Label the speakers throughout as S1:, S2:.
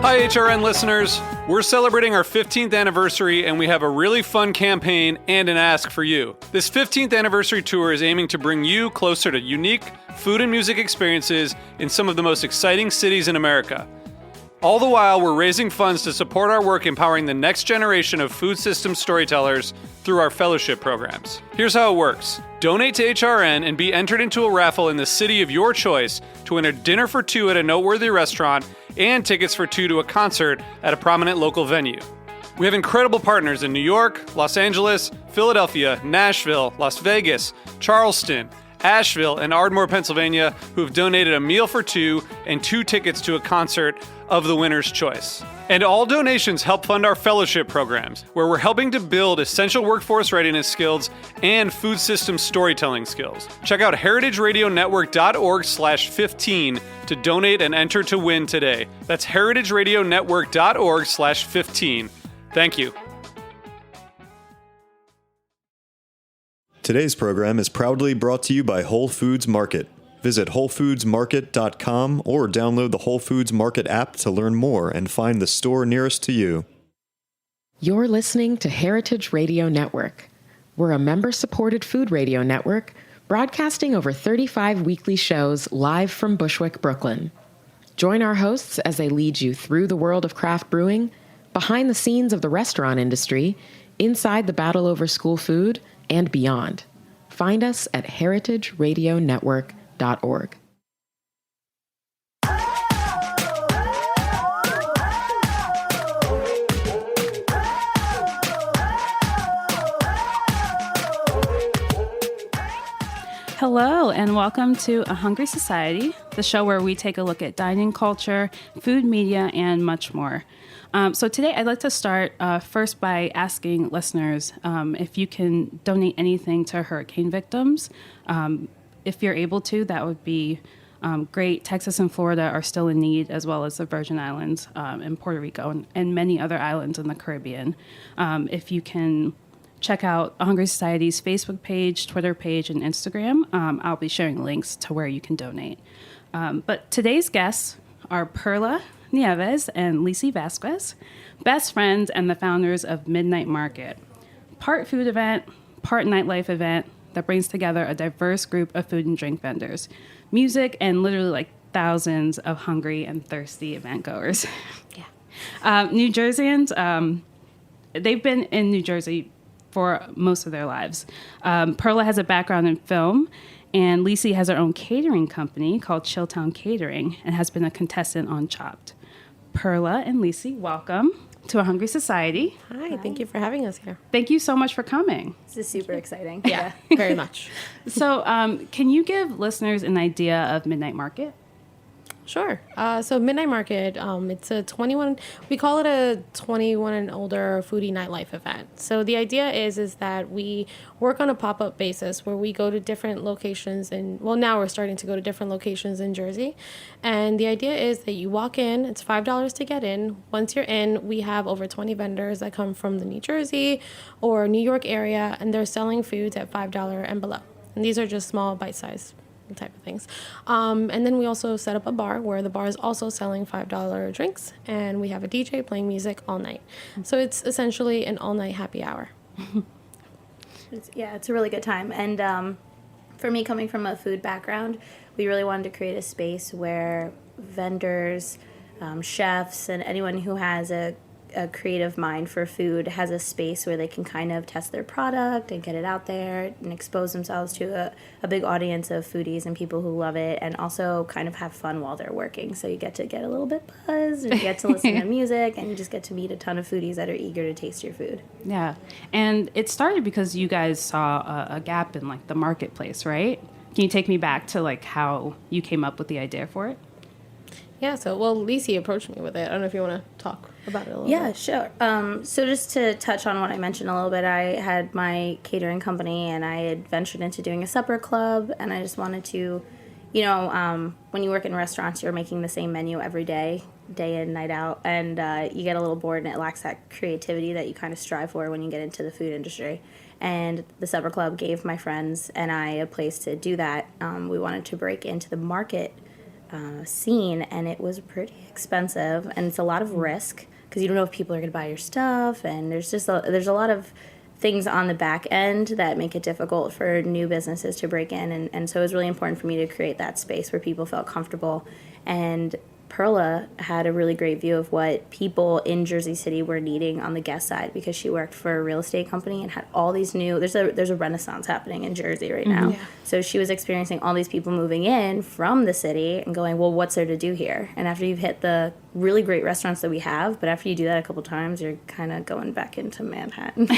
S1: Hi, HRN listeners. We're celebrating our 15th anniversary, and we have a really fun campaign and an ask for you. This 15th anniversary tour is aiming to bring you closer to unique food and music experiences in some of the most exciting cities in America. All the while, we're raising funds to support our work empowering the next generation of food system storytellers through our fellowship programs. Here's how it works. Donate to HRN and be entered into a raffle in the city of your choice to win a dinner for two at a noteworthy restaurant and tickets for two to a concert at a prominent local venue. We have incredible partners in New York, Los Angeles, Philadelphia, Nashville, Las Vegas, Charleston, Asheville, and Ardmore, Pennsylvania, who have donated a meal for two and two tickets to a concert of the winner's choice. And all donations help fund our fellowship programs, where we're helping to build essential workforce readiness skills and food system storytelling skills. Check out heritageradionetwork.org/15 to donate and enter to win today. That's heritageradionetwork.org/15. Thank you.
S2: Today's program is proudly brought to you by Whole Foods Market. Visit WholeFoodsMarket.com or download the Whole Foods Market app to learn more and find the store nearest to you.
S3: You're listening to Heritage Radio Network. We're a member-supported food radio network broadcasting over 35 weekly shows live from Bushwick, Brooklyn. Join our hosts as they lead you through the world of craft brewing, behind the scenes of the restaurant industry, inside the battle over school food, and beyond. Find us at heritageradionetwork.org.
S4: Hello, and welcome to A Hungry Society, the show where we take a look at dining culture, food media, and much more. So today I'd like to start first by asking listeners if you can donate anything to hurricane victims. If you're able to, that would be great. Texas and Florida are still in need, as well as the Virgin Islands and Puerto Rico and many other islands in the Caribbean. If you can check out A Hungry Society's Facebook page, Twitter page, and Instagram, I'll be sharing links to where you can donate. But today's guests are Perla Nieves and Alysis Vasquez, best friends and the founders of Midnight Market, part food event, part nightlife event that brings together a diverse group of food and drink vendors, music, and literally like thousands of hungry and thirsty event goers. Yeah. New Jerseyans, they've been in New Jersey for most of their lives. Perla has a background in film, and Alysis has her own catering company called Chilltown Catering and has been a contestant on Chopped. Perla and Alysis, welcome to A Hungry Society.
S5: Hi, thank you for having us here.
S4: Thank you so much for coming.
S6: This is super exciting.
S5: Yeah, very much.
S4: So can you give listeners an idea of Midnight Market?
S5: Sure. So Midnight Market, it's a 21, we call it a 21 and older foodie nightlife event. So the idea is that we work on a pop-up basis where we go to different locations now we're starting to go to different locations in Jersey. And the idea is that you walk in, it's $5 to get in. Once you're in, we have over 20 vendors that come from the New Jersey or New York area, and they're selling foods at $5 and below. And these are just small bite-sized type of things. And then we also set up a bar where the bar is also selling $5 drinks, and we have a DJ playing music all night. So it's essentially an all-night happy hour.
S6: It's a really good time. And for me, coming from a food background, we really wanted to create a space where vendors, chefs, and anyone who has a creative mind for food has a space where they can kind of test their product and get it out there and expose themselves to a big audience of foodies and people who love it, and also kind of have fun while they're working. So you get to get a little bit buzzed, and you get to listen to music, and you just get to meet a ton of foodies that are eager to taste your food.
S4: Yeah. And it started because you guys saw a gap in like the marketplace, right? Can you take me back to like how you came up with the idea for it?
S5: Yeah, so, Alysis approached me with it. I don't know if you want to talk about it a little bit.
S6: Yeah, sure. So just to touch on what I mentioned a little bit, I had my catering company, and I had ventured into doing a supper club, and I just wanted to, when you work in restaurants, you're making the same menu every day in, night out, and you get a little bored, and it lacks that creativity that you kind of strive for when you get into the food industry. And the supper club gave my friends and I a place to do that. We wanted to break into the market scene, and it was pretty expensive, and it's a lot of risk because you don't know if people are going to buy your stuff, and there's a lot of things on the back end that make it difficult for new businesses to break in, and so it was really important for me to create that space where people felt comfortable. And Perla had a really great view of what people in Jersey City were needing on the guest side, because she worked for a real estate company and had all these new, there's a renaissance happening in Jersey right now. Yeah. So she was experiencing all these people moving in from the city and going, well, what's there to do here? And after you've hit the really great restaurants that we have, but after you do that a couple times, you're kind of going back into Manhattan.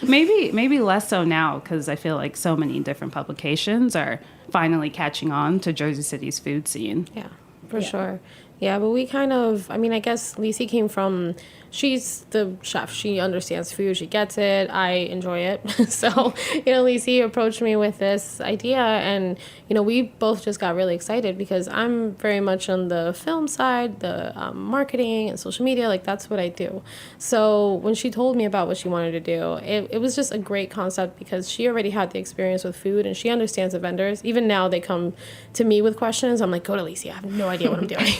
S4: Maybe less so now, because I feel like so many different publications are finally catching on to Jersey City's food scene.
S5: Yeah, for sure. Yeah, but we kind of, I mean, I guess Lisi came from, she's the chef. She understands food. She gets it. I enjoy it. So, Lisi approached me with this idea, and, we both just got really excited because I'm very much on the film side, the marketing and social media. Like, that's what I do. So when she told me about what she wanted to do, it was just a great concept because she already had the experience with food and she understands the vendors. Even now they come to me with questions. I'm like, go to Lisi. I have no idea what I'm doing.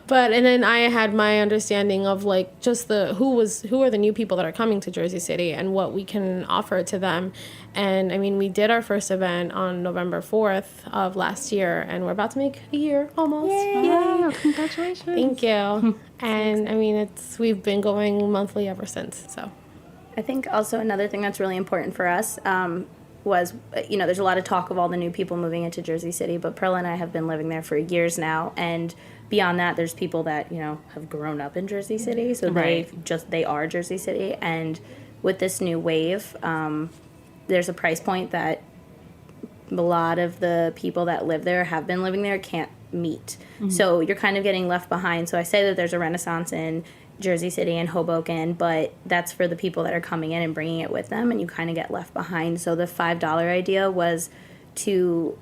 S5: And then I had my understanding of like just who are the new people that are coming to Jersey City and what we can offer to them. And I mean, we did our first event on November 4th of last year, and we're about to make a year almost.
S4: Yay! Wow, congratulations.
S5: Thank you. And I mean, we've been going monthly ever since. So
S6: I think also another thing that's really important for us was, there's a lot of talk of all the new people moving into Jersey City, but Perla and I have been living there for years now, and beyond that, there's people that, have grown up in Jersey City, so they are Jersey City, and with this new wave, there's a price point that a lot of the people that live there, have been living there, can't meet. Mm-hmm. So you're kind of getting left behind. So I say that there's a renaissance in Jersey City and Hoboken, but that's for the people that are coming in and bringing it with them, and you kind of get left behind. So the $5 idea was to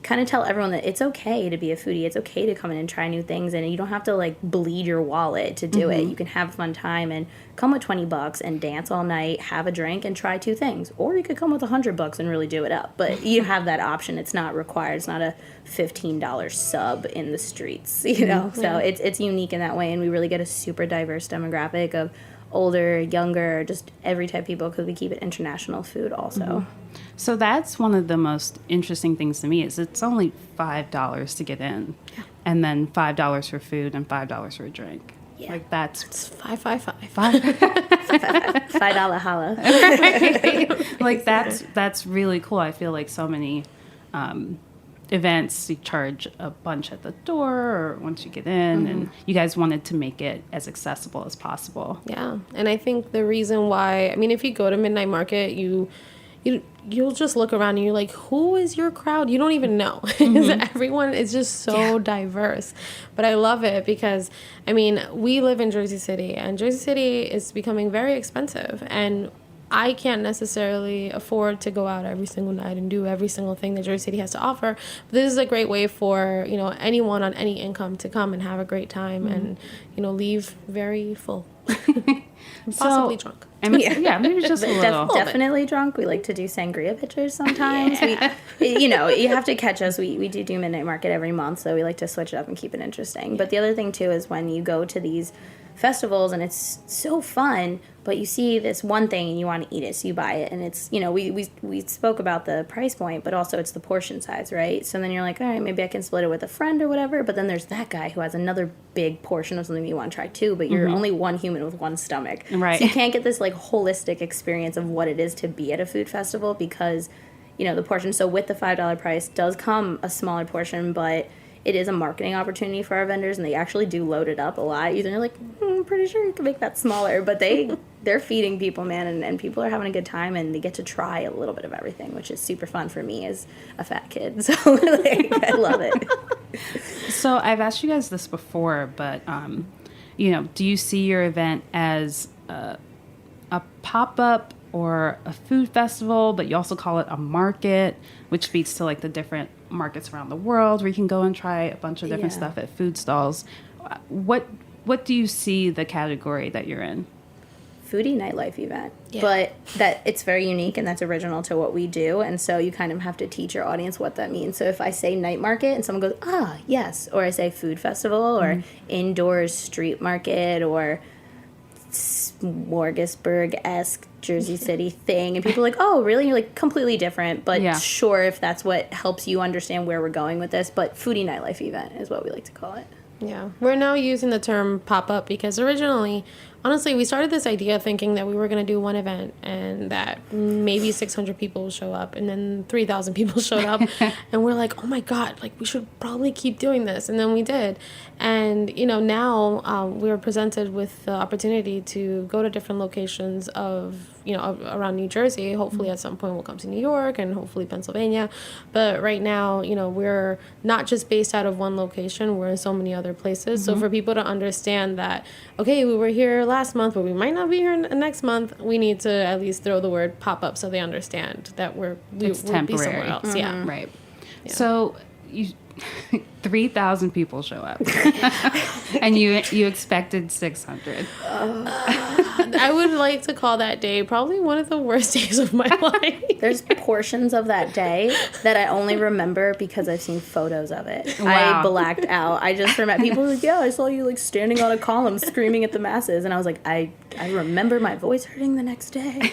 S6: kind of tell everyone that it's okay to be a foodie. It's okay to come in and try new things, and you don't have to like bleed your wallet to do it. You can have a fun time and come with $20 and dance all night, have a drink, and try 2 things. Or you could come with $100 and really do it up. But you have that option. It's not required. It's not a $15 sub in the streets, So it's unique in that way, and we really get a super diverse demographic of older, younger, just every type of people, because we keep it international food also.
S4: So that's one of the most interesting things to me is it's only $5 to get in, and then $5 for food and $5 for a drink.
S6: Yeah.
S4: Like that's
S6: $5 holla.
S4: Like that's really cool. I feel like so many events you charge a bunch at the door or once you get in, and you guys wanted to make it as accessible as possible.
S5: Yeah, and I think the reason why, I mean, if you go to Midnight Market, you'll just look around and you're like, who is your crowd? You don't even know. Everyone is just so diverse. But I love it because, I mean, we live in Jersey City, and Jersey City is becoming very expensive, and I can't necessarily afford to go out every single night and do every single thing that Jersey City has to offer. But this is a great way for, anyone on any income to come and have a great time and, leave very full. Possibly drunk.
S4: I mean, maybe just a little.
S6: Definitely drunk. We like to do sangria pitchers sometimes. You have to catch us. We do Midnight Market every month, so we like to switch it up and keep it interesting. But the other thing, too, is when you go to these festivals and it's so fun, but you see this one thing and you want to eat it, so you buy it, and it's, we spoke about the price point, but also it's the portion size, right? So then you're like, all right, maybe I can split it with a friend or whatever, but then there's that guy who has another big portion of something you want to try too, but you're only one human with one stomach.
S4: Right.
S6: So you can't get this like holistic experience of what it is to be at a food festival because, the portion. So with the $5 price does come a smaller portion, but it is a marketing opportunity for our vendors, and they actually do load it up a lot. You're like, I'm pretty sure you can make that smaller, but they're feeding people, man, and people are having a good time, and they get to try a little bit of everything, which is super fun for me as a fat kid. So I love it.
S4: So I've asked you guys this before, but do you see your event as a pop-up or a food festival, but you also call it a market, which speaks to like the different markets around the world where you can go and try a bunch of different stuff at food stalls? What do you see the category that you're in?
S6: foodie nightlife event,
S5: Yeah.
S6: but that it's very unique and that's original to what we do. And so you kind of have to teach your audience what that means. So if I say night market and someone goes, ah, yes, or I say food festival or indoors street market or smorgasburg-esque Jersey City thing, and people are like, oh, really? You're like, completely different, but sure, if that's what helps you understand where we're going with this. But foodie nightlife event is what we like to call it.
S5: Yeah, we're now using the term pop-up because originally, honestly, we started this idea thinking that we were going to do one event and that maybe 600 people will show up, and then 3,000 people showed up, and we're like, oh my God, like we should probably keep doing this, and then we did. And, you know, now we were presented with the opportunity to go to different locations of, you know, around New Jersey. Hopefully at some point we'll come to New York and hopefully Pennsylvania. But right now, you know, we're not just based out of one location. We're in so many other places. So for people to understand that, okay, we were here last month, but we might not be here next month, we need to at least throw the word pop up so they understand that we'll be somewhere else. Yeah.
S4: Right. Yeah. So you 3,000 people show up and you expected 600.
S5: I would like to call that day probably one of the worst days of my life.
S6: There's portions of that day that I only remember because I've seen photos of it.
S4: Wow.
S6: I blacked out. I just remember people were like, yeah, I saw you like standing on a column screaming at the masses, and I was like, I remember my voice hurting the next day.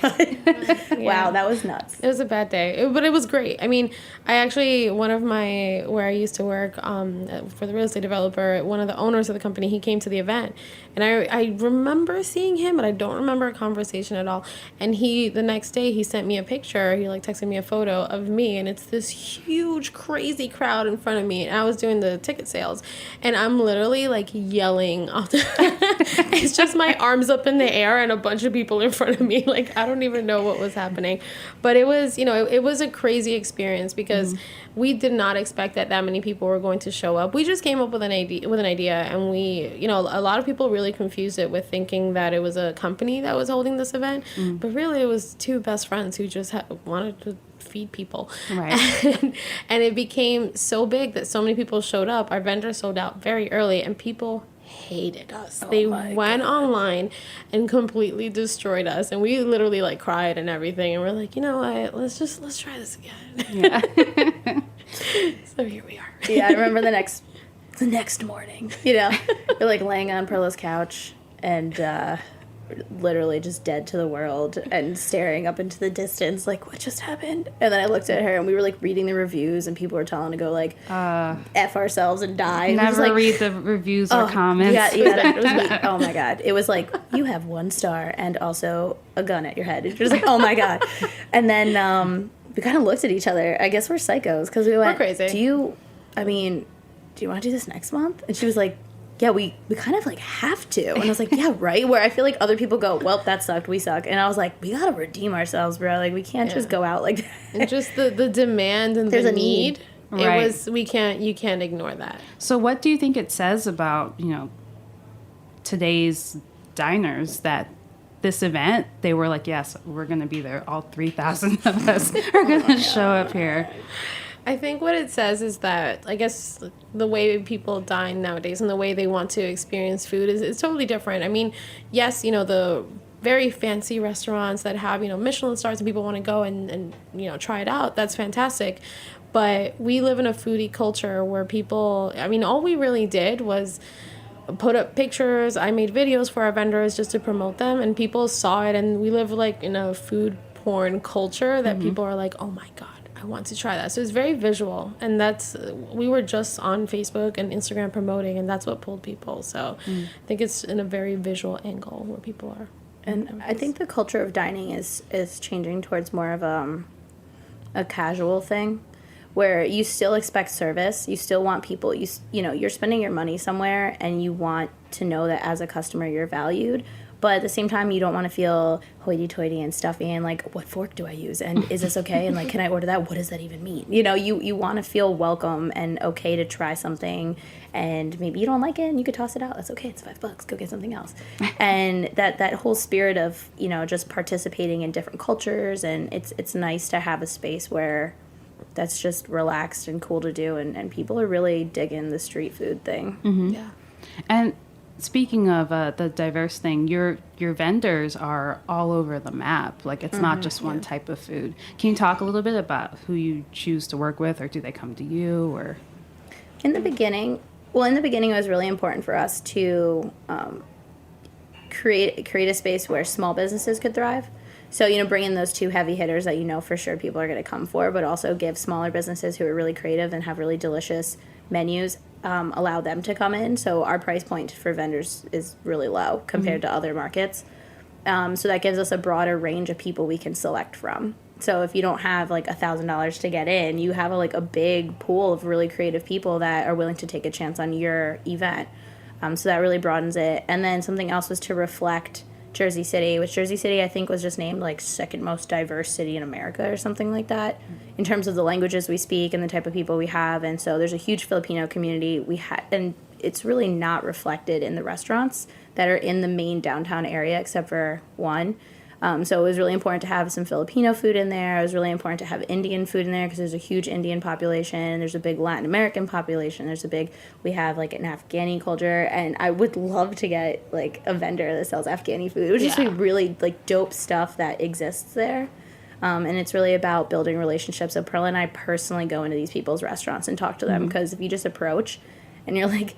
S6: Wow, that was nuts.
S5: It was a bad day, but it was great. I mean, I actually, where I used to work for the real estate developer, one of the owners of the company, he came to the event. And I remember seeing him, but I don't remember a conversation at all. And the next day, he sent me a picture. He like texted me a photo of me, and it's this huge, crazy crowd in front of me. And I was doing the ticket sales, and I'm literally like yelling off it's just my arms up in the air and a bunch of people in front of me. Like, I don't even know what was happening. But it was, you know, it was a crazy experience because we did not expect that many people were going to show up. We just came up with an idea, and we, you know, a lot of people really confused it with thinking that it was a company that was holding this event, but really it was two best friends who just wanted to feed people.
S4: Right.
S5: And it became so big that so many people showed up. Our vendors sold out very early, and people hated us. They went online and completely destroyed us, and we literally like cried and everything, and we're like, you know what, let's try this again.
S4: Yeah.
S5: So here we are.
S6: Yeah, I remember the next morning, you know, we're like laying on Perla's couch and literally just dead to the world and staring up into the distance like, what just happened? And then I looked at her, and we were like reading the reviews, and people were telling to go like F ourselves and die. And
S4: Never
S6: like,
S4: read the reviews or comments.
S6: Yeah, oh my God. It was like, you have 1 star and also a gun at your head. It was like, oh my God. And then we kind of looked at each other. I guess we're psychos because we went,
S5: we're crazy.
S6: do you want to do this next month? And she was like, yeah, we kind of like have to. And I was like, yeah, right. Where I feel like other people go, well, that sucked, we suck. And I was like, we gotta redeem ourselves, bro. Like, we can't just go out like that.
S5: And just the demand and
S6: There's
S5: the
S6: a need.
S5: Right. You can't ignore that.
S4: So what do you think it says about, you know, today's diners that this event, they were like, yes, we're going to be there. All 3,000 of us are going to show up here.
S5: I think what it says is that, I guess, the way people dine nowadays and the way they want to experience food is totally different. I mean, yes, you know, the very fancy restaurants that have, you know, Michelin stars and people want to go and you know, try it out, that's fantastic. But we live in a foodie culture where people, I mean, all we really did was put up pictures. I made videos for our vendors just to promote them, and people saw it, and we live like in a food porn culture that people are like, oh my God, I want to try that. So it's very visual, and we were just on Facebook and Instagram promoting, and that's what pulled people. So I think it's in a very visual angle where people are.
S6: And I think the culture of dining is changing towards more of a casual thing, where you still expect service, you still want people, you know, you're spending your money somewhere, and you want to know that as a customer you're valued. But at the same time, you don't want to feel hoity-toity and stuffy and like, what fork do I use? And is this okay? And like, can I order that? What does that even mean? You know, you want to feel welcome and okay to try something. And maybe you don't like it and you could toss it out. That's okay. It's $5. Go get something else. And that whole spirit of, you know, just participating in different cultures. And it's nice to have a space where that's just relaxed and cool to do. And people are really digging the street food thing.
S4: Mm-hmm.
S5: Yeah.
S4: And speaking of the diverse thing, your vendors are all over the map. Like, it's not just one type of food. Can you talk a little bit about who you choose to work with, or do they come to you? Or
S6: in the beginning, it was really important for us to create a space where small businesses could thrive. So, bring in those two heavy hitters that for sure people are going to come for, but also give smaller businesses who are really creative and have really delicious menus, allow them to come in. So our price point for vendors is really low compared to other markets. So that gives us a broader range of people we can select from. So if you don't have like $1,000 to get in, you have a big pool of really creative people that are willing to take a chance on your event. So that really broadens it. And then something else was to reflect Jersey City, which Jersey City I think was just named like second most diverse city in America or something like that in terms of the languages we speak and the type of people we have. And so there's a huge Filipino community and it's really not reflected in the restaurants that are in the main downtown area except for one. So it was really important to have some Filipino food in there. It was really important to have Indian food in there because there's a huge Indian population. There's a big Latin American population. We have like an Afghani culture. And I would love to get like a vendor that sells Afghani food, which is like really like dope stuff that exists there. And it's really about building relationships. So Perla and I personally go into these people's restaurants and talk to them because if you just approach and you're like,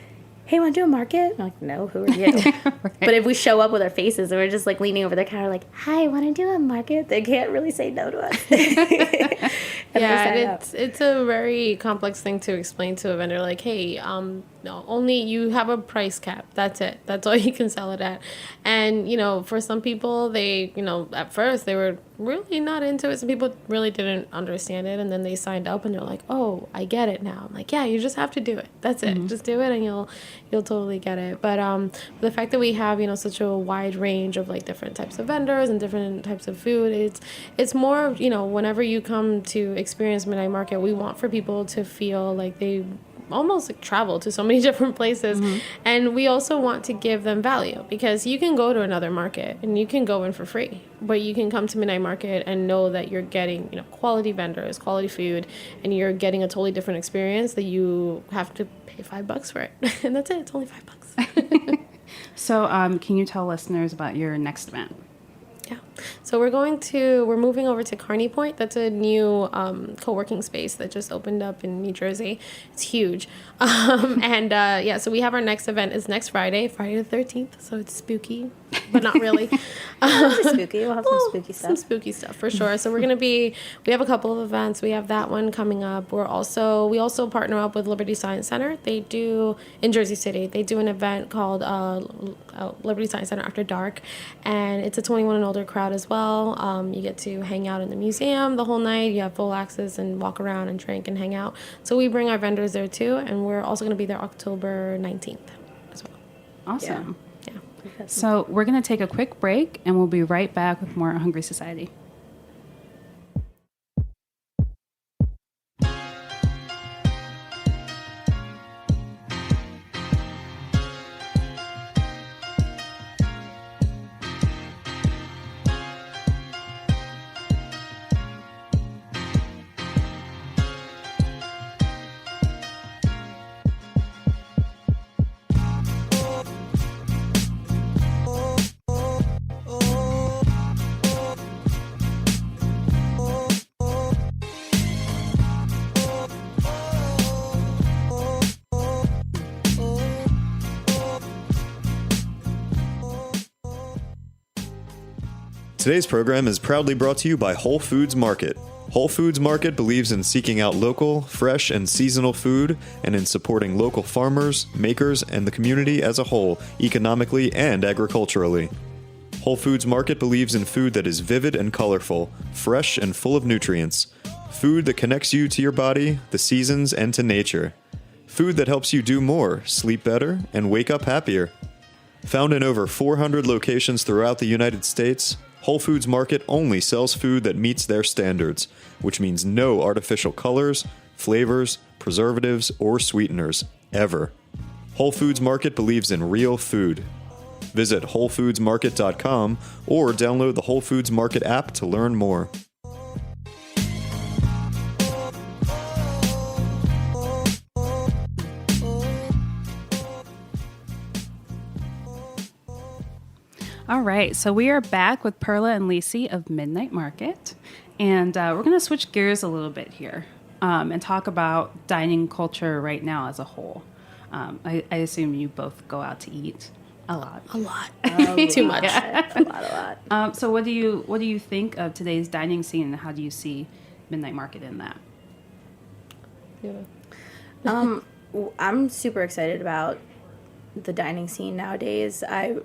S6: hey, want to do a market? I'm like, no, who are you? Right. But if we show up with our faces and we're just like leaning over their counter like, hi, want to do a market? They can't really say no to us.
S5: It's a very complex thing to explain to a vendor like, hey, no, only you have a price cap. That's it. That's all you can sell it at. And, for some people, they, at first they were really not into it. Some people really didn't understand it. And then they signed up and they're like, oh, I get it now. I'm like, yeah, you just have to do it. That's it. Just do it and you'll totally get it. But the fact that we have, such a wide range of like different types of vendors and different types of food, it's more, whenever you come to experience Midnight Market, we want for people to feel like they almost like travel to so many different places. And we also want to give them value because you can go to another market and you can go in for free, but you can come to Midnight Market and know that you're getting quality vendors, quality food, and you're getting a totally different experience that you have to pay $5 for it. And that's it. It's only $5.
S4: So can you tell listeners about your next event?
S5: Yeah. So we're moving over to Carney Point. That's a new co-working space that just opened up in New Jersey. It's huge. So we have our next event is next Friday the 13th. So it's spooky, but not really.
S6: Spooky. We'll have some spooky stuff.
S5: Some spooky stuff for sure. So we have a couple of events. We have that one coming up. We also partner up with Liberty Science Center. They do, in Jersey City, they do an event called Liberty Science Center After Dark. And it's a 21 and older crowd as well. You get to hang out in the museum the whole night. You have full access and walk around and drink and hang out. So we bring our vendors there too, and we're also going to be there October 19th as well.
S4: Awesome.
S5: Yeah.
S4: So we're going to take a quick break, and we'll be right back with more Hungry Society.
S2: Today's program is proudly brought to you by Whole Foods Market. Whole Foods Market believes in seeking out local, fresh, and seasonal food and in supporting local farmers, makers, and the community as a whole, economically and agriculturally. Whole Foods Market believes in food that is vivid and colorful, fresh and full of nutrients. Food that connects you to your body, the seasons, and to nature. Food that helps you do more, sleep better, and wake up happier. Found in over 400 locations throughout the United States, Whole Foods Market only sells food that meets their standards, which means no artificial colors, flavors, preservatives, or sweeteners, ever. Whole Foods Market believes in real food. Visit WholeFoodsMarket.com or download the Whole Foods Market app to learn more.
S4: All right, so we are back with Perla and Alysis of Midnight Market, and we're going to switch gears a little bit here and talk about dining culture right now as a whole. I assume you both go out to eat a lot.
S5: A lot.
S6: Too much. A lot.
S4: So what do you think of today's dining scene, and how do you see Midnight Market in that?
S5: Yeah.
S6: I'm super excited about the dining scene nowadays. I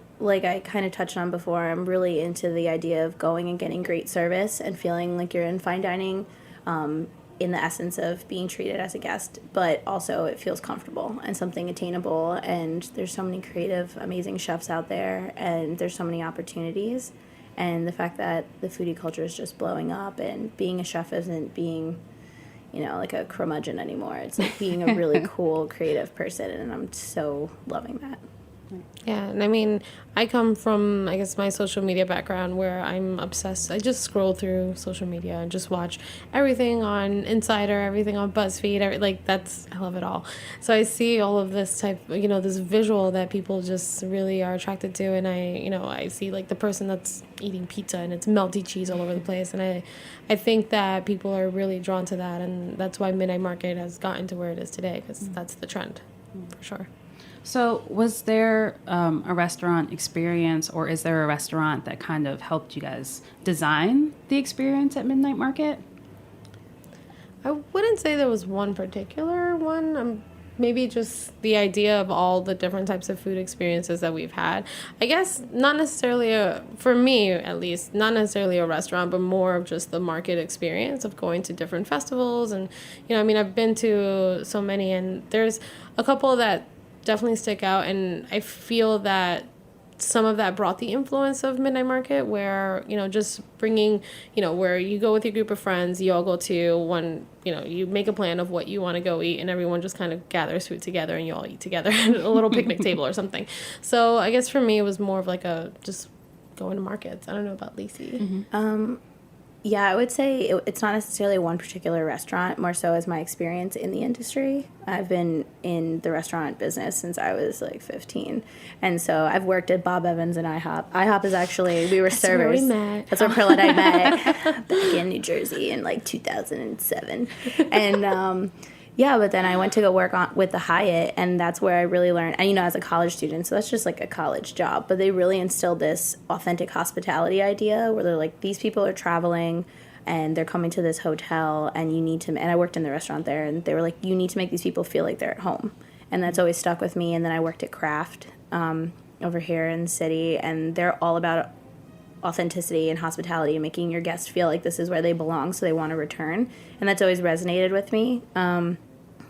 S6: kind of touched on before, I'm really into the idea of going and getting great service and feeling like you're in fine dining, in the essence of being treated as a guest, but also it feels comfortable and something attainable, and there's so many creative, amazing chefs out there, and there's so many opportunities, and the fact that the foodie culture is just blowing up, and being a chef isn't being, like a curmudgeon anymore. It's like being a really cool, creative person, and I'm so loving that.
S5: Yeah, and I mean, I come from, I guess, my social media background where I'm obsessed. I just scroll through social media and just watch everything on Insider, everything on BuzzFeed, I love it all. So I see all of this type, this visual that people just really are attracted to, and I see like the person that's eating pizza and it's melty cheese all over the place, and I think that people are really drawn to that, and that's why Midnight Market has gotten to where it is today, because that's the trend, for sure.
S4: So was there a restaurant experience, or is there a restaurant that kind of helped you guys design the experience at Midnight Market?
S5: I wouldn't say there was one particular one. Maybe just the idea of all the different types of food experiences that we've had. I guess not necessarily, for me at least, not necessarily a restaurant, but more of just the market experience of going to different festivals. And, I've been to so many, and there's a couple that definitely stick out, and I feel that some of that brought the influence of Midnight Market, where just bringing, where you go with your group of friends, you all go to one, you make a plan of what you want to go eat, and everyone just kind of gathers food together, and you all eat together at a little picnic table or something. So I guess for me it was more of like a just going to markets. I don't know about Alysis.
S6: Mm-hmm. Yeah, I would say it's not necessarily one particular restaurant, more so as my experience in the industry. I've been in the restaurant business since I was like 15. And so I've worked at Bob Evans and IHOP. IHOP is actually, we were servers.
S5: Where we met.
S6: That's where Perla and I met back in New Jersey in like 2007. And yeah, but then I went to go work with the Hyatt, and that's where I really learned, and as a college student, so that's just like a college job, but they really instilled this authentic hospitality idea where they're like, these people are traveling and they're coming to this hotel, and you need to, and I worked in the restaurant there, and they were like, you need to make these people feel like they're at home. And that's always stuck with me. And then I worked at Kraft over here in the city, and they're all about authenticity and hospitality and making your guests feel like this is where they belong, so they want to return. And that's always resonated with me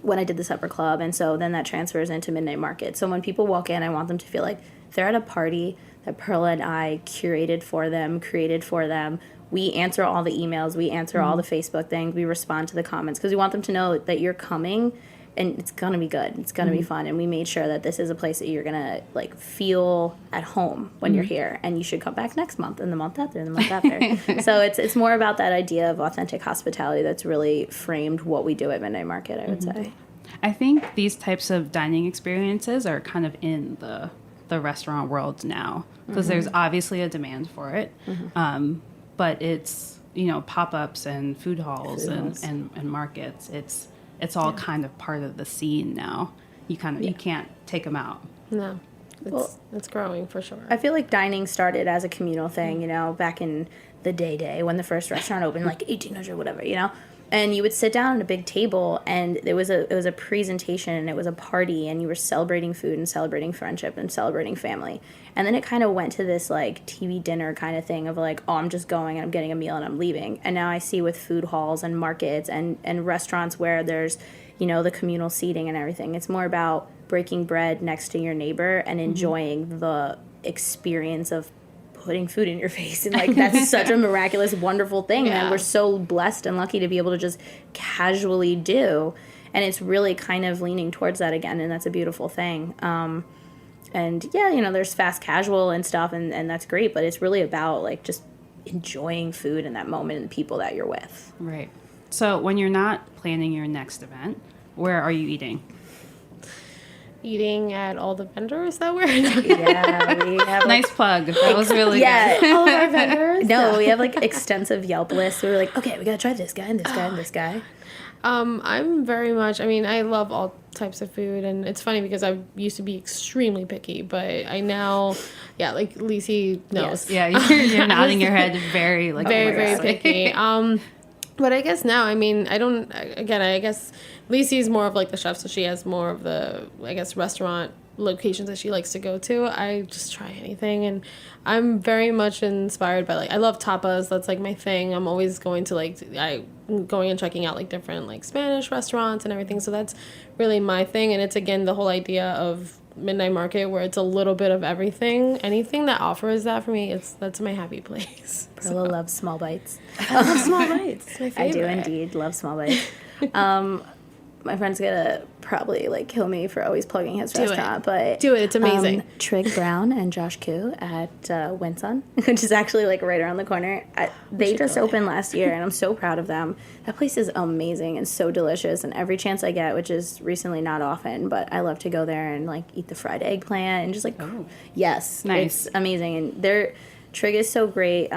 S6: when I did the Supper Club. And so then that transfers into Midnight Market. So when people walk in, I want them to feel like they're at a party that Perla and I curated for them, created for them. We answer all the emails, we answer all the Facebook things, we respond to the comments, because we want them to know that you're coming and it's going to be good. It's going to be fun. And we made sure that this is a place that you're going to like feel at home when you're here, and you should come back next month and the month after and the month after. So it's more about that idea of authentic hospitality that's really framed what we do at Midnight Market, I would say.
S4: I think these types of dining experiences are kind of in the restaurant world now, because there's obviously a demand for it. But it's, pop-ups and food halls and markets. It's all kind of part of the scene now. You can't take them out.
S5: No, it's growing for sure.
S6: I feel like dining started as a communal thing, back in the day when the first restaurant opened, like 1800, whatever, And you would sit down at a big table, and it was a presentation, and it was a party, and you were celebrating food and celebrating friendship and celebrating family. And then it kind of went to this like TV dinner kind of thing of like, oh, I'm just going and I'm getting a meal and I'm leaving. And now I see with food halls and markets and restaurants where there's, the communal seating and everything. It's more about breaking bread next to your neighbor and enjoying the experience of putting food in your face, and like that's such a miraculous, wonderful thing that we're so blessed and lucky to be able to just casually do, and it's really kind of leaning towards that again, and that's a beautiful thing. And there's fast casual and stuff, and that's great, but it's really about like just enjoying food in that moment and the people that you're with.
S4: Right. So when you're not planning your next event, where are you eating?
S5: eating at all the vendors that we're
S6: Yeah, we have
S4: Nice plug. That was really
S6: yeah.
S4: good.
S5: all of our vendors.
S6: No, we have like extensive Yelp lists. We were like, okay, we gotta try this guy and this guy and this guy.
S5: I'm very much, I mean, I love all types of food, and it's funny because I used to be extremely picky, but I now, yeah, like Lisi knows.
S4: Yeah, you're nodding your head very like
S5: Very, very
S4: seriously.
S5: picky. But I guess now, I mean, I guess Lisi's more of like the chef, so she has more of the, I guess, restaurant locations that she likes to go to. I just try anything, and I'm very much inspired by, like, I love tapas. That's like my thing. I'm always going to going and checking out like different like Spanish restaurants and everything. So that's really my thing, and it's again the whole idea of Midnight Market, where it's a little bit of everything. Anything that offers that for me, that's my happy place.
S6: Perla loves small bites.
S5: I love small bites. It's my favorite.
S6: I do indeed love small bites. My friend's gonna probably like kill me for always plugging his restaurant, but
S5: Do it. It's amazing.
S6: Trig Brown and Josh Koo at Winson, which is actually like right around the corner. They just opened last year, and I'm so proud of them. That place is amazing and so delicious. And every chance I get, which is recently not often, but I love to go there and like eat the fried eggplant and just like, yes,
S4: Nice.
S6: it's amazing. And Trig is so great.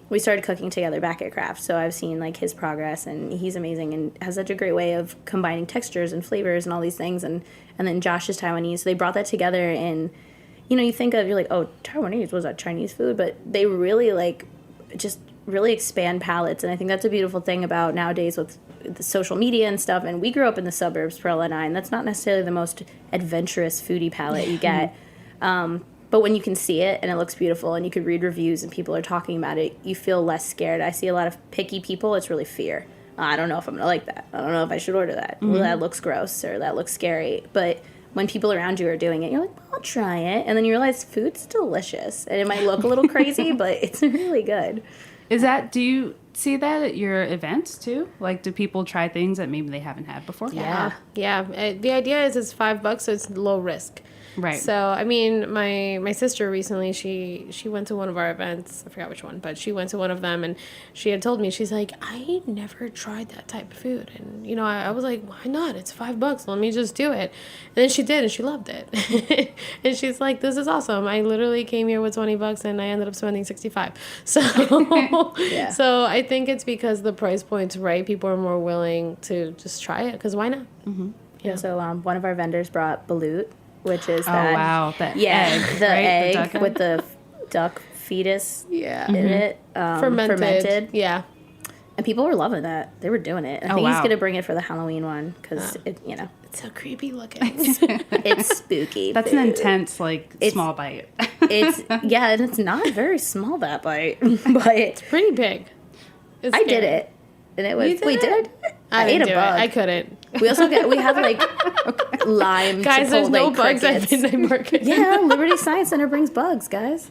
S6: We started cooking together back at Craft, so I've seen like his progress, and he's amazing and has such a great way of combining textures and flavors and all these things. And then Josh is Taiwanese, so they brought that together. And you think of, you're like, oh, Taiwanese, was that Chinese food? But they really like just really expand palates, and I think that's a beautiful thing about nowadays with the social media and stuff. And we grew up in the suburbs, Perla and I, and that's not necessarily the most adventurous foodie palate you get. But when you can see it and it looks beautiful and you could read reviews and people are talking about it, you feel less scared. I see a lot of picky people. It's really fear. I don't know if I'm going to like that. I don't know if I should order that. Well, that looks gross or that looks scary. But when people around you are doing it, you're like, well, I'll try it. And then you realize food's delicious. And it might look a little crazy, but it's really good.
S4: Do you see that at your events too? Like, do people try things that maybe they haven't had before?
S6: Yeah.
S5: Yeah. The idea is it's $5, so it's low risk.
S4: Right.
S5: So, I mean, my sister recently, she went to one of our events. I forgot which one, but she went to one of them, and she had told me, she's like, I never tried that type of food. And, I was like, why not? It's $5. Let me just do it. And then she did, and she loved it. And she's like, this is awesome. I literally came here with $20, and I ended up spending $65. So,
S6: Yeah.
S5: So I think it's because the price point's right. People are more willing to just try it, because why not?
S6: Mm-hmm. Yeah. So one of our vendors brought balut, which is
S4: that. Oh, wow. The egg.
S6: The
S4: right?
S6: egg
S4: the
S6: with the duck fetus in it.
S5: Fermented. Yeah.
S6: And people were loving that. They were doing it. I think he's going to bring it for the Halloween one because,
S5: It's so creepy looking.
S6: it's spooky.
S4: That's an intense, small bite.
S6: And it's not very small, that bite. But
S5: it's pretty big.
S6: I did it. And it was,
S5: you did?
S6: I ate a bug.
S5: I couldn't.
S6: We also we have lime.
S5: Guys, there's no bugs
S6: crickets.
S5: at Midnight Market.
S6: Yeah, Liberty Science Center brings bugs, guys.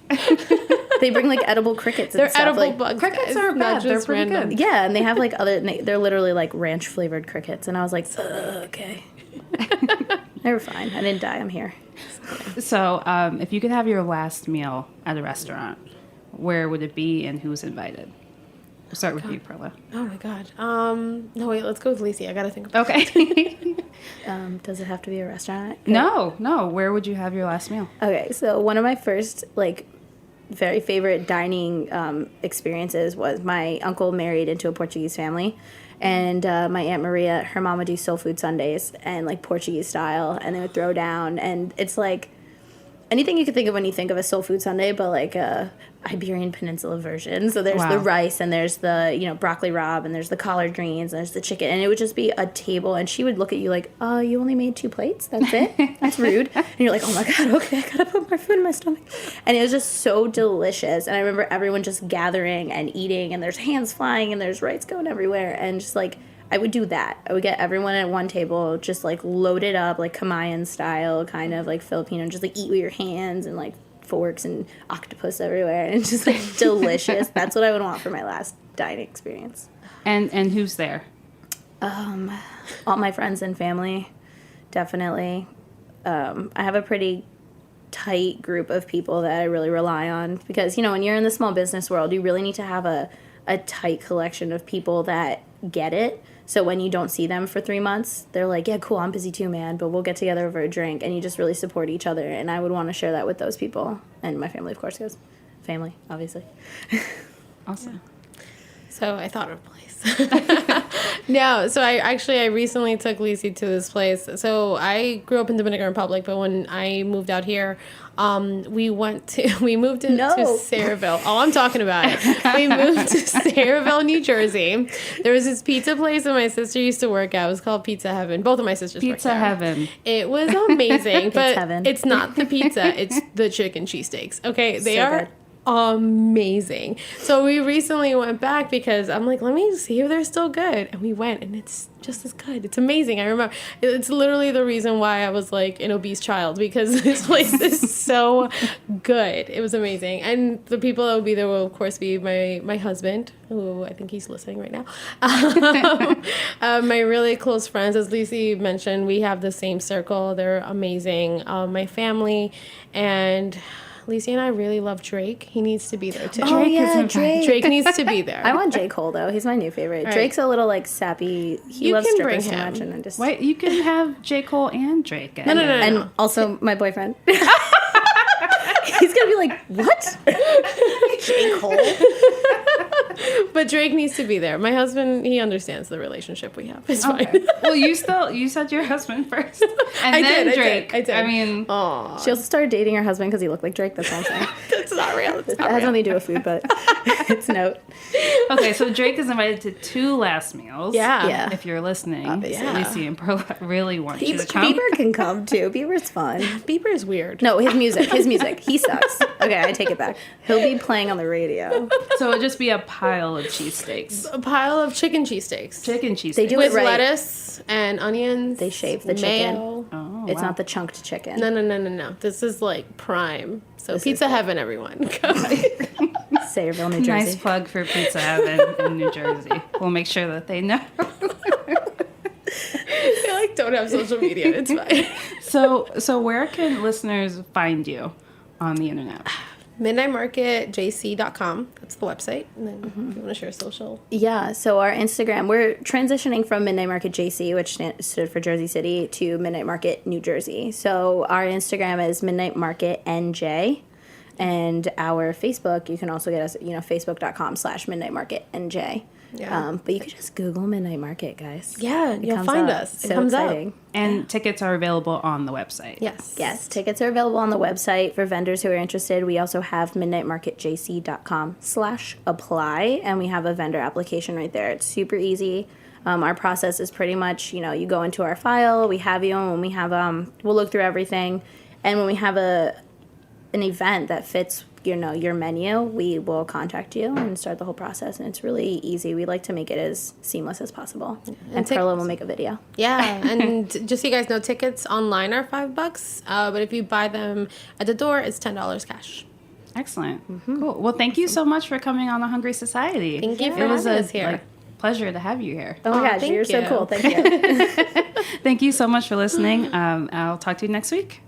S6: They bring edible crickets and
S5: They're
S6: stuff.
S5: edible bugs.
S4: Crickets
S5: guys,
S4: aren't
S5: not
S4: bad. They're
S5: just
S4: pretty
S5: random.
S4: good.
S6: Yeah, and they have they're literally ranch flavored crickets, and I was like, okay. They were fine. I didn't die. I'm here.
S4: So, if you could have your last meal at a restaurant, where would it be and who's invited? We'll start with you, Perla.
S5: Oh my god. No, wait. Let's go with Lacey. I gotta think about
S4: Okay.
S6: Does it have to be a restaurant?
S4: No. Where would you have your last meal?
S6: Okay, so one of my first very favorite dining experiences was my uncle married into a Portuguese family, and my Aunt Maria, her mom would do soul food Sundays and Portuguese style, and they would throw down, and it's anything you could think of when you think of a soul food Sunday, but a Iberian Peninsula version. So there's the rice, and there's the broccoli rabe, and there's the collard greens, and there's the chicken, and it would just be a table, and she would look at you like, you only made 2 plates? That's it? That's rude. And you're like, oh my god, okay, I gotta put more food in my stomach. And it was just so delicious, and I remember everyone just gathering and eating, and there's hands flying, and there's rice going everywhere, and just I would do that. I would get everyone at one table, just loaded up, Kamayan style, kind of Filipino, just eat with your hands and forks and octopus everywhere, and just delicious. That's what I would want for my last dining experience.
S4: And who's there?
S6: All my friends and family, definitely. I have a pretty tight group of people that I really rely on because, when you're in the small business world, you really need to have a tight collection of people that get it. So when you don't see them for 3 months, they're like, yeah, cool, I'm busy too, man, but we'll get together over a drink, and you just really support each other. And I would want to share that with those people. And my family, of course, goes. Family, obviously.
S4: Awesome.
S5: So I thought of a place. No, so I recently took Lisi to this place. So I grew up in Dominican Republic, but when I moved out here, we moved to Sayreville. Oh, I'm talking about it. We moved to Sayreville, New Jersey. There was this pizza place that my sister used to work at. It was called Pizza Heaven. Both of my sisters worked
S4: Pizza
S5: there.
S4: Heaven.
S5: It was amazing, but
S6: heaven.
S5: it's not the pizza. It's the chicken cheesesteaks. Okay, they
S6: So
S5: are
S6: good.
S5: amazing. So we recently went back because I'm like, let me see if they're still good. And we went, and it's just as good. It's amazing. I remember it's literally the reason why I was like an obese child, because this place is so good. It was amazing. And the people that will be there will of course be my husband, who I think he's listening right now. My really close friends, as Lisi mentioned, we have the same circle. They're amazing. My family, and Lisi and I really love Drake. He needs to be there too.
S6: Oh, yeah, Drake.
S5: Drake needs to be there.
S6: I want J. Cole, though. He's my new favorite.
S5: Right.
S6: Drake's a little, like, sappy. He
S5: You
S6: loves
S5: can bring
S6: strippers too
S5: him.
S6: much. And I just...
S4: Wait, you can have J. Cole and Drake.
S5: No.
S6: And also my boyfriend. He's going to be like, what? J. Cole?
S5: But Drake needs to be there. My husband, he understands the relationship we have. It's fine.
S4: Well, you said your husband first, and
S5: I
S4: then
S5: did,
S4: Drake.
S5: I did.
S4: I mean,
S5: Aw,
S6: She also started dating her husband because he looked like Drake. That's all I'm saying.
S5: that's not real. It's
S6: That
S5: not
S6: has
S5: real.
S6: nothing to do with food, but it's a note.
S4: okay, so Drake is invited to 2 last meals.
S5: Yeah.
S6: Yeah.
S4: If you're listening,
S6: Obviously.
S4: Alysis and Perla really want you to come.
S6: Bieber can come, too. Bieber's fun.
S5: Bieber is weird.
S6: No, his music. He sucks. Okay, I take it back. He'll be playing on the radio.
S4: So it'll just be a pile of cheesesteaks.
S5: A pile of chicken cheesesteaks.
S4: Chicken cheesesteaks.
S6: They do
S5: With
S6: it right.
S5: lettuce and onions.
S6: They shave the
S5: mayo.
S6: chicken.
S4: Oh,
S6: It's
S4: wow.
S6: not the chunked chicken.
S5: No. This is like prime. So
S6: This is
S5: Pizza
S6: good.
S5: Heaven, everyone.
S6: Sayreville, New Jersey.
S4: Nice plug for Pizza Heaven in New Jersey. We'll make sure that they know.
S5: They like don't have social media. It's fine.
S4: So where can listeners find you on the internet?
S5: MidnightMarketJC.com. That's the website. And then if you want to share social.
S6: Yeah, so our Instagram, we're transitioning from Midnight Market JC, which stood for Jersey City, to Midnight Market New Jersey. So our Instagram is Midnight Market NJ, and our Facebook, you can also get us, facebook.com/Midnight Market NJ.
S5: Yeah.
S6: But you could just Google Midnight Market, guys.
S5: Yeah,
S6: It
S5: you'll
S6: comes
S5: find
S6: up.
S5: us. It
S6: So
S5: comes
S6: exciting.
S5: up.
S4: And tickets are available on the website.
S5: Yes.
S6: Yes, tickets are available on the website for vendors who are interested. We also have midnightmarketjc.com/apply, and we have a vendor application right there. It's super easy. Our process is pretty much, you go into our file, we have you, and when we have, we'll look through everything, and when we have an event that fits, your menu, we will contact you and start the whole process, and it's really easy. We like to make it as seamless as possible. And Perla will make a video.
S5: Yeah, and just so you guys know, tickets online are $5, but if you buy them at the door, it's $10 cash.
S4: Excellent. Cool. Well, thank you so much for coming on the Hungry Society.
S5: Thank you for
S4: It was
S5: having
S4: a
S5: us here.
S4: pleasure to have you here.
S6: Oh my gosh,
S5: thank
S6: you're so
S5: you.
S6: cool. Thank you.
S4: Thank you so much for listening. I'll talk to you next week.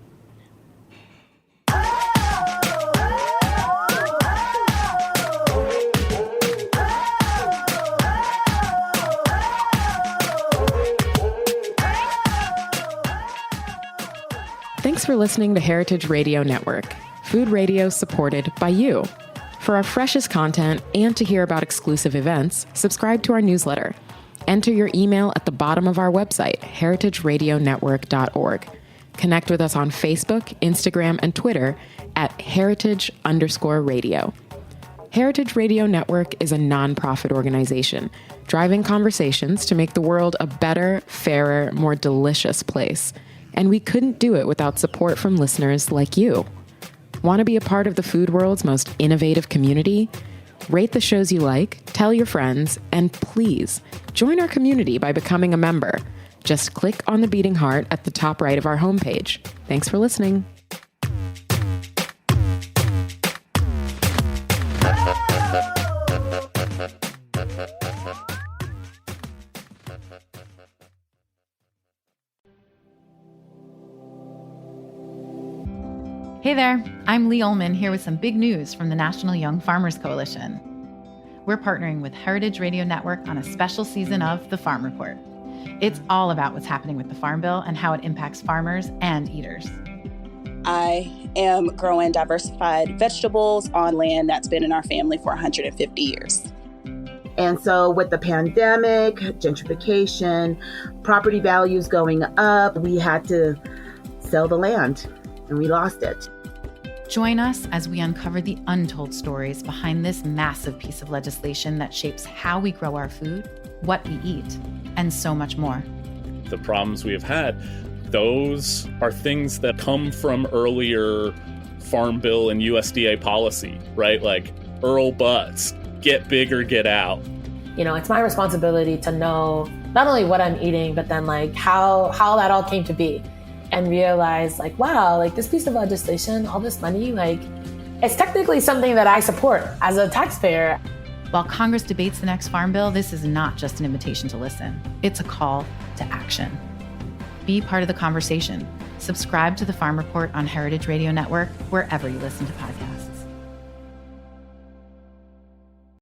S3: Thanks for listening to Heritage Radio Network, food radio supported by you. For our freshest content and to hear about exclusive events, subscribe to our newsletter. Enter your email at the bottom of our website, heritageradionetwork.org. Connect with us on Facebook, Instagram, and Twitter at heritage_radio. Heritage Radio Network is a nonprofit organization driving conversations to make the world a better, fairer, more delicious place. And we couldn't do it without support from listeners like you. Want to be a part of the food world's most innovative community? Rate the shows you like, tell your friends, and please join our community by becoming a member. Just click on the beating heart at the top right of our homepage. Thanks for listening.
S7: Hey there, I'm Lee Ullman here with some big news from the National Young Farmers Coalition. we're partnering with Heritage Radio Network on a special season of The Farm Report. It's all about what's happening with the Farm Bill and how it impacts farmers and eaters.
S8: I am growing diversified vegetables on land that's been in our family for 150 years.
S9: And so with the pandemic, gentrification, property values going up, we had to sell the land and we lost it.
S7: Join us as we uncover the untold stories behind this massive piece of legislation that shapes how we grow our food, what we eat, and so much more.
S10: The problems we have had, those are things that come from earlier Farm Bill and USDA policy, right? Like Earl Butts, get big or get out.
S11: You know, it's my responsibility to know not only what I'm eating, but then like how that all came to be, and realize like, wow, like this piece of legislation, all this money, like it's technically something that I support as a taxpayer.
S7: While Congress debates the next Farm Bill, this is not just an invitation to listen. It's a call to action. Be part of the conversation. Subscribe to the Farm Report on Heritage Radio Network, wherever you listen to podcasts.